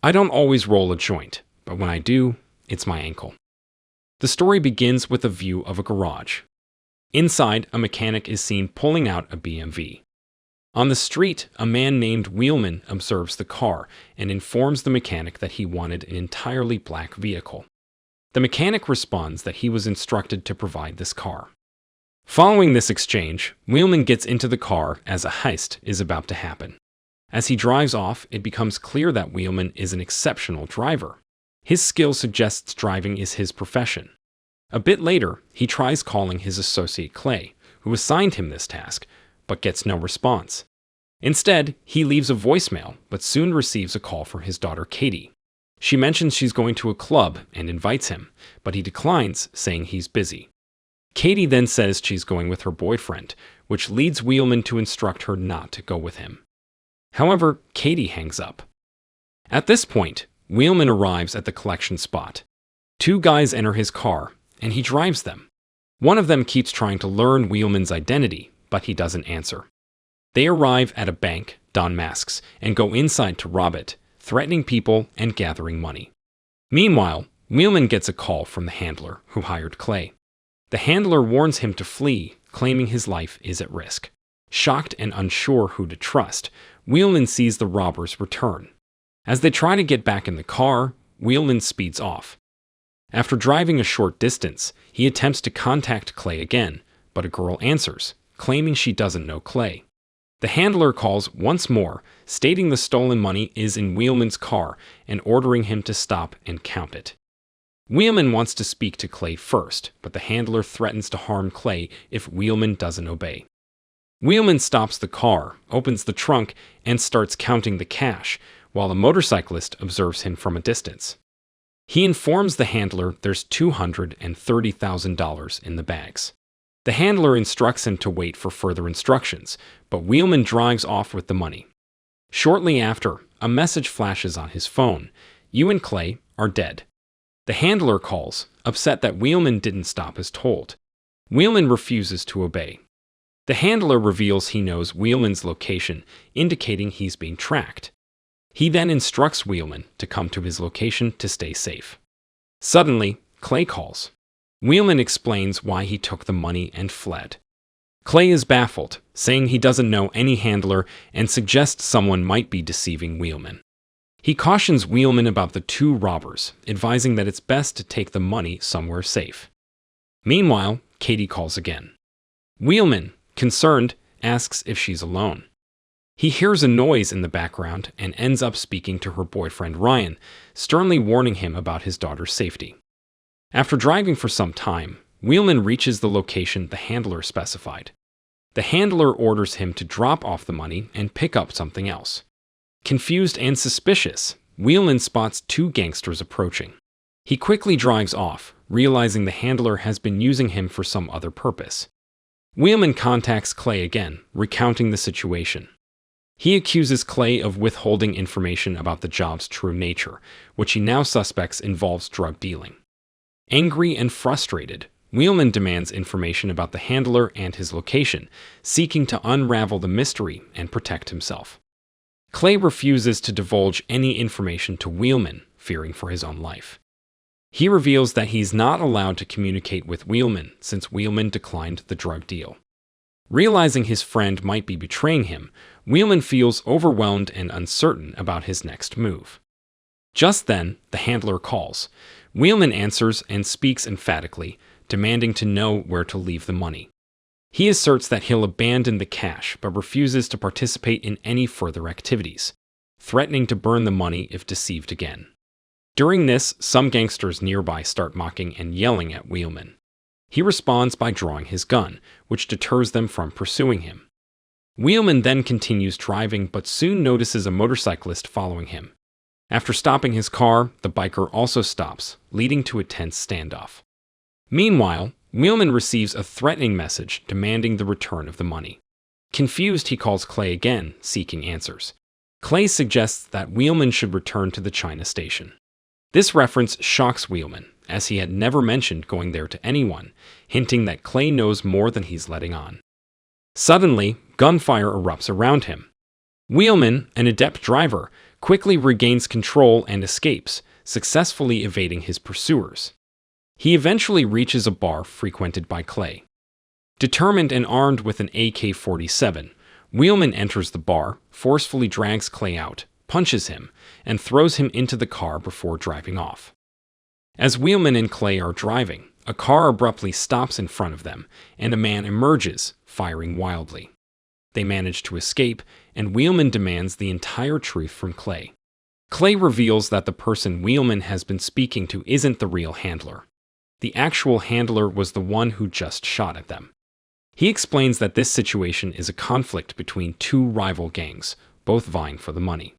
I don't always roll a joint, but when I do, it's my ankle. The story begins with a view of a garage. Inside, a mechanic is seen pulling out a BMW. On the street, a man named Wheelman observes the car and informs the mechanic that he wanted an entirely black vehicle. The mechanic responds that he was instructed to provide this car. Following this exchange, Wheelman gets into the car as a heist is about to happen. As he drives off, it becomes clear that Wheelman is an exceptional driver. His skill suggests driving is his profession. A bit later, he tries calling his associate Clay, who assigned him this task, but gets no response. Instead, he leaves a voicemail, but soon receives a call from his daughter Katie. She mentions she's going to a club and invites him, but he declines, saying he's busy. Katie then says she's going with her boyfriend, which leads Wheelman to instruct her not to go with him. However, Katie hangs up. At this point, Wheelman arrives at the collection spot. Two guys enter his car, and he drives them. One of them keeps trying to learn Wheelman's identity, but he doesn't answer. They arrive at a bank, don masks, and go inside to rob it, threatening people and gathering money. Meanwhile, Wheelman gets a call from the handler who hired Clay. The handler warns him to flee, claiming his life is at risk. Shocked and unsure who to trust, Wheelman sees the robbers return. As they try to get back in the car, Wheelman speeds off. After driving a short distance, he attempts to contact Clay again, but a girl answers, claiming she doesn't know Clay. The handler calls once more, stating the stolen money is in Wheelman's car and ordering him to stop and count it. Wheelman wants to speak to Clay first, but the handler threatens to harm Clay if Wheelman doesn't obey. Wheelman stops the car, opens the trunk, and starts counting the cash, while a motorcyclist observes him from a distance. He informs the handler there's $230,000 in the bags. The handler instructs him to wait for further instructions, but Wheelman drives off with the money. Shortly after, a message flashes on his phone. You and Clay are dead. The handler calls, upset that Wheelman didn't stop as told. Wheelman refuses to obey. The handler reveals he knows Wheelman's location, indicating he's being tracked. He then instructs Wheelman to come to his location to stay safe. Suddenly, Clay calls. Wheelman explains why he took the money and fled. Clay is baffled, saying he doesn't know any handler and suggests someone might be deceiving Wheelman. He cautions Wheelman about the two robbers, advising that it's best to take the money somewhere safe. Meanwhile, Katie calls again. Wheelman, concerned, asks if she's alone. He hears a noise in the background and ends up speaking to her boyfriend Ryan, sternly warning him about his daughter's safety. After driving for some time, Wheelman reaches the location the handler specified. The handler orders him to drop off the money and pick up something else. Confused and suspicious, Wheelman spots two gangsters approaching. He quickly drives off, realizing the handler has been using him for some other purpose. Wheelman contacts Clay again, recounting the situation. He accuses Clay of withholding information about the job's true nature, which he now suspects involves drug dealing. Angry and frustrated, Wheelman demands information about the handler and his location, seeking to unravel the mystery and protect himself. Clay refuses to divulge any information to Wheelman, fearing for his own life. He reveals that he's not allowed to communicate with Wheelman since Wheelman declined the drug deal. Realizing his friend might be betraying him, Wheelman feels overwhelmed and uncertain about his next move. Just then, the handler calls. Wheelman answers and speaks emphatically, demanding to know where to leave the money. He asserts that he'll abandon the cash but refuses to participate in any further activities, threatening to burn the money if deceived again. During this, some gangsters nearby start mocking and yelling at Wheelman. He responds by drawing his gun, which deters them from pursuing him. Wheelman then continues driving but soon notices a motorcyclist following him. After stopping his car, the biker also stops, leading to a tense standoff. Meanwhile, Wheelman receives a threatening message demanding the return of the money. Confused, he calls Clay again, seeking answers. Clay suggests that Wheelman should return to the China station. This reference shocks Wheelman, as he had never mentioned going there to anyone, hinting that Clay knows more than he's letting on. Suddenly, gunfire erupts around him. Wheelman, an adept driver, quickly regains control and escapes, successfully evading his pursuers. He eventually reaches a bar frequented by Clay. Determined and armed with an AK-47, Wheelman enters the bar, forcefully drags Clay out, punches him, and throws him into the car before driving off. As Wheelman and Clay are driving, a car abruptly stops in front of them, and a man emerges, firing wildly. They manage to escape, and Wheelman demands the entire truth from Clay. Clay reveals that the person Wheelman has been speaking to isn't the real handler. The actual handler was the one who just shot at them. He explains that this situation is a conflict between two rival gangs, both vying for the money.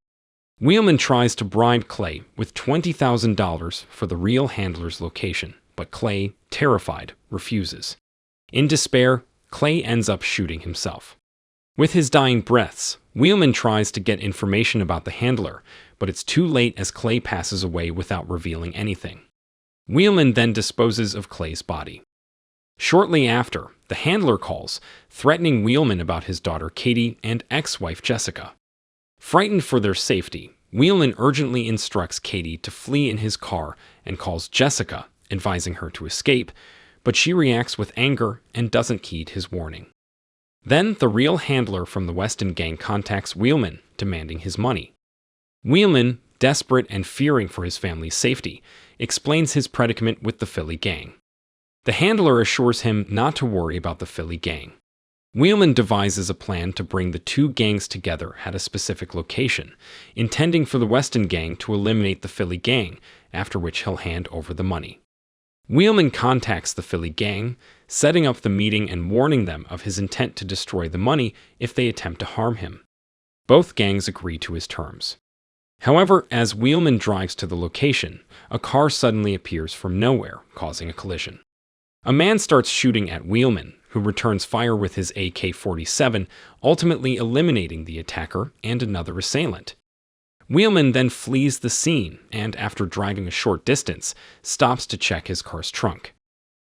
Wheelman tries to bribe Clay with $20,000 for the real handler's location, but Clay, terrified, refuses. In despair, Clay ends up shooting himself. With his dying breaths, Wheelman tries to get information about the handler, but it's too late as Clay passes away without revealing anything. Wheelman then disposes of Clay's body. Shortly after, the handler calls, threatening Wheelman about his daughter Katie and ex-wife Jessica. Frightened for their safety, Wheelman urgently instructs Katie to flee in his car and calls Jessica, advising her to escape, but she reacts with anger and doesn't heed his warning. Then the real handler from the Weston gang contacts Wheelman, demanding his money. Wheelman, desperate and fearing for his family's safety, explains his predicament with the Philly gang. The handler assures him not to worry about the Philly gang. Wheelman devises a plan to bring the two gangs together at a specific location, intending for the Weston gang to eliminate the Philly gang, after which he'll hand over the money. Wheelman contacts the Philly gang, setting up the meeting and warning them of his intent to destroy the money if they attempt to harm him. Both gangs agree to his terms. However, as Wheelman drives to the location, a car suddenly appears from nowhere, causing a collision. A man starts shooting at Wheelman, who returns fire with his AK-47, ultimately eliminating the attacker and another assailant. Wheelman then flees the scene and, after driving a short distance, stops to check his car's trunk.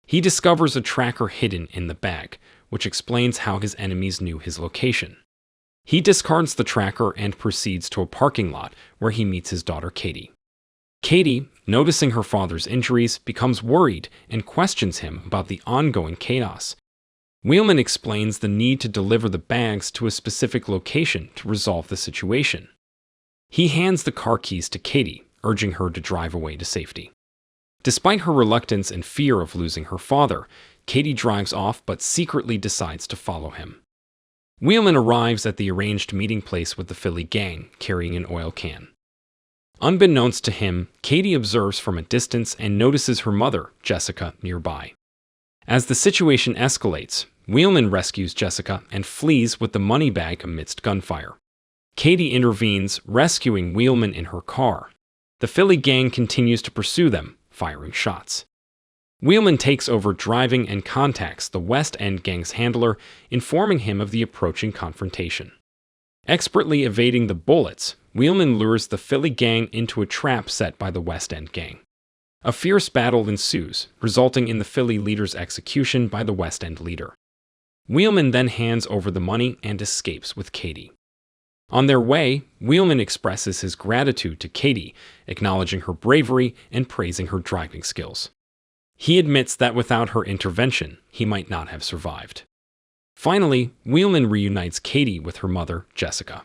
He discovers a tracker hidden in the bag, which explains how his enemies knew his location. He discards the tracker and proceeds to a parking lot where he meets his daughter Katie. Katie, noticing her father's injuries, becomes worried and questions him about the ongoing chaos. Wheelman explains the need to deliver the bags to a specific location to resolve the situation. He hands the car keys to Katie, urging her to drive away to safety. Despite her reluctance and fear of losing her father, Katie drives off but secretly decides to follow him. Wheelman arrives at the arranged meeting place with the Philly gang, carrying an oil can. Unbeknownst to him, Katie observes from a distance and notices her mother, Jessica, nearby. As the situation escalates, Wheelman rescues Jessica and flees with the money bag amidst gunfire. Katie intervenes, rescuing Wheelman in her car. The Philly gang continues to pursue them, firing shots. Wheelman takes over driving and contacts the West End gang's handler, informing him of the approaching confrontation. Expertly evading the bullets, Wheelman lures the Philly gang into a trap set by the West End gang. A fierce battle ensues, resulting in the Philly leader's execution by the West End leader. Wheelman then hands over the money and escapes with Katie. On their way, Wheelman expresses his gratitude to Katie, acknowledging her bravery and praising her driving skills. He admits that without her intervention, he might not have survived. Finally, Wheelman reunites Katie with her mother, Jessica.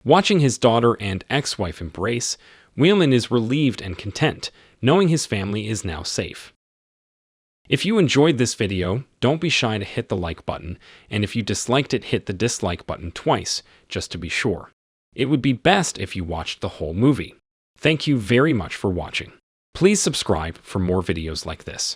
Watching his daughter and ex-wife embrace, Wheelman is relieved and content, knowing his family is now safe. If you enjoyed this video, don't be shy to hit the like button, and if you disliked it, hit the dislike button twice, just to be sure. It would be best if you watched the whole movie. Thank you very much for watching. Please subscribe for more videos like this.